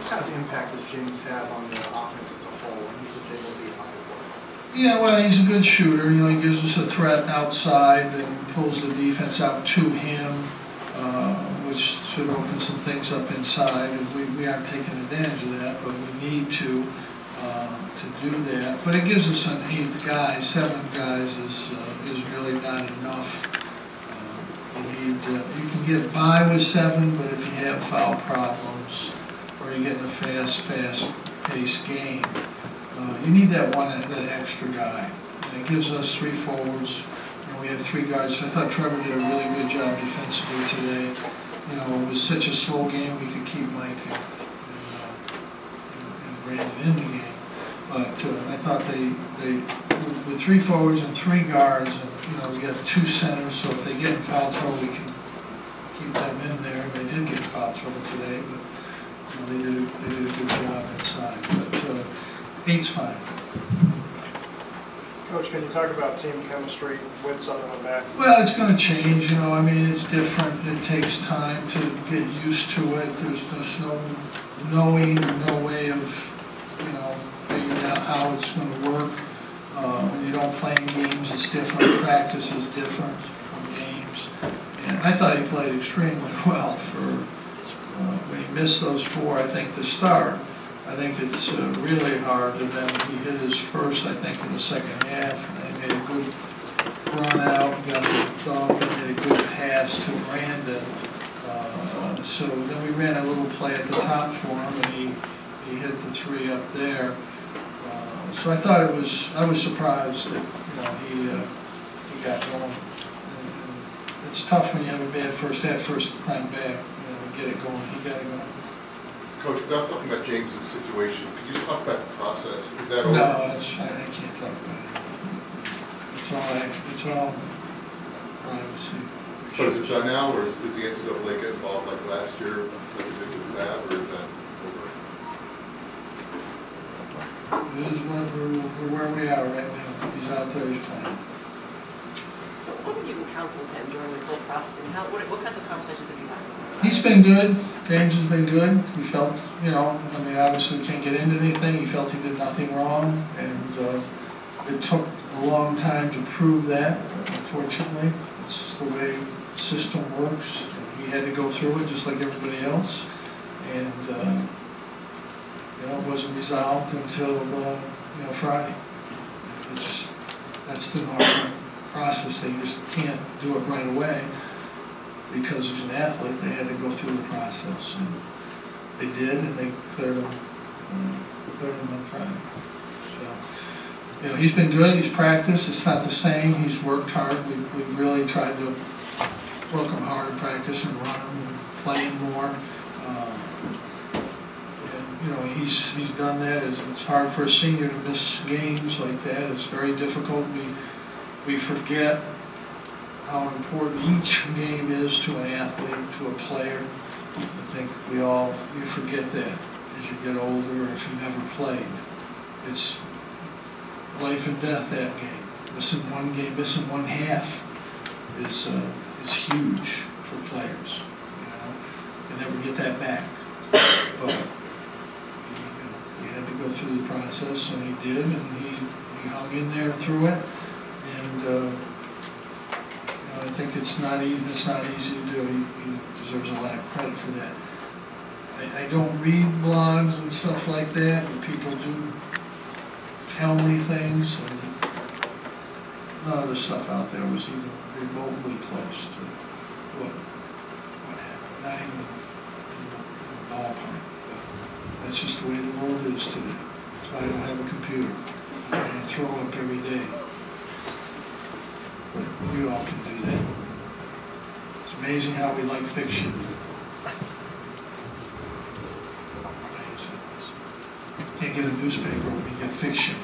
What kind of impact does James have on the offense as a whole when he's just able to be on the floor? Yeah, well, he's a good shooter. You know, he gives us a threat outside and pulls the defense out to him, which should open some things up inside. And we aren't taking advantage of that, but we need to do that. But it gives us 8 guys. 7 guys is really not enough. You can get by with 7, but if you have foul problems or you get in a fast-paced game, you need that extra guy. And it gives us 3 forwards. We have 3 guards. So I thought Trevor did a really good job defensively today. You know, it was such a slow game, we could keep Mike and Brandon in the game. But I thought with 3 forwards and 3 guards, and you know, we got 2 centers, so if they get in foul trouble, we can keep them in there. They did get in foul trouble today, but you know, they did a good job inside. But 8's fine. Coach, can you talk about team chemistry with Southerland back? Well, it's going to change, you know. I mean, it's different. It takes time to get used to it. There's no knowing, no way of, you know, figuring out how it's going to work. When you don't play in games, it's different. Practice is different from games. And I thought he played extremely well for when he missed those 4, I think, to start. I think it's really hard, and then he hit his first, I think, in the second half, and then he made a good run out, got a dunk, and made a good pass to Brandon. So then we ran a little play at the top for him, and he hit the 3 up there. So I thought I was surprised that, you know, he got going. And it's tough when you have a bad first time back, you know, to get it going. He got it going. Coach, without talking about James's situation, could you just talk about the process? Is that over? No, I can't talk about it. It's all privacy. But is it done now, or is the NCAA get involved like last year, like we did with that, or is that over? It is where we are right now. He's out there, he's playing. So what have you encountered with him during this whole process, and what kinds of conversations have you had with him? He's been good. James has been good. We felt, you know, I mean, obviously we can't get into anything. He felt he did nothing wrong, and it took a long time to prove that, unfortunately. It's just the way the system works. And he had to go through it just like everybody else. And, you know, it wasn't resolved until, you know, Friday. It's just, that's the normal process. They just can't do it right away. Because he's an athlete, they had to go through the process, and they did, and they cleared him on Friday. So, you know, he's been good. He's practiced. It's not the same. He's worked hard. We've really tried to work him hard in practice and run him and play him more. And you know, he's done that. It's hard for a senior to miss games like that. It's very difficult. We forget how important each game is to an athlete, to a player. I think you forget that as you get older, or if you never played. It's life and death, that game. Missing one game, missing one half is huge for players. You know, you never get that back. But you had to go through the process, and he did, and he hung in there through it. And I think it's not easy to do. He deserves a lot of credit for that. I don't read blogs and stuff like that, but people do tell me things, and none of the stuff out there was even remotely close to what happened. Not even in the ballpark. But that's just the way the world is today. That's why I don't have a computer. I throw up every day. But you all can do that. It's amazing how we like fiction. Can't get a newspaper when you get fiction.